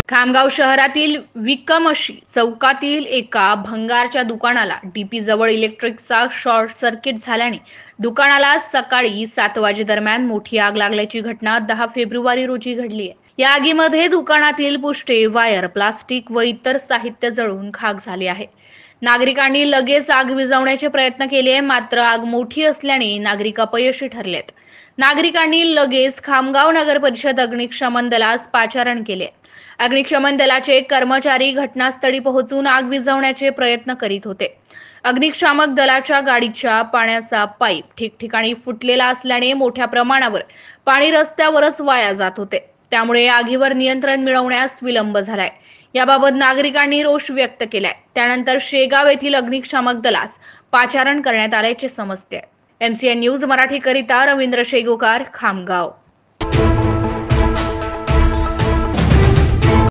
खामगाव शहरातील विकमशी चौकातील एका भंगारच्या दुकानाला डीपी जवळ इलेक्ट्रिकचा शॉर्ट सर्किट झाल्याने दुकानाला सकाळी 7 वाजेदरम्यान मोठी आग लागल्याची घटना 10 फेब्रुवारी रोजी घडली आहे। या आगीमध्ये दुकानातील पुष्टे, वायर, प्लास्टिक व इतर साहित्य जळून खाक झाले आहे। नागरिकांनी लगेच आग विझवण्याचे प्रयत्न केले, मात्र आग मोठी असल्याने नागरिक अपयशी ठरलेत। नागरिकांनी लगेच खामगाव नगर परिषद अग्निशमन दलास पाचारण केले। अग्निशमन दलाचे कर्मचारी घटनास्थळी पोहोचून आग विझवण्याचे प्रयत्न करीत होते। अग्निशामक दलाच्या गाडीच्या पाण्याचा पाईप ठिकठिकाणी फुटलेला असल्याने मोठ्या प्रमाणावर पाणी रस्त्यावरच वाया जात होते। त्यामुळे आगीवर नियंत्रण मिळवण्यास विलंब झालाय। याबाबत नागरिकांनी रोष व्यक्त केलाय। त्यानंतर शेगाव येथील अग्निशामक दलास पाचारण करण्यात आल्याचे समजते। MCN न्यूज मराठी करिता रवींद्र शेगोकार, खामगाव।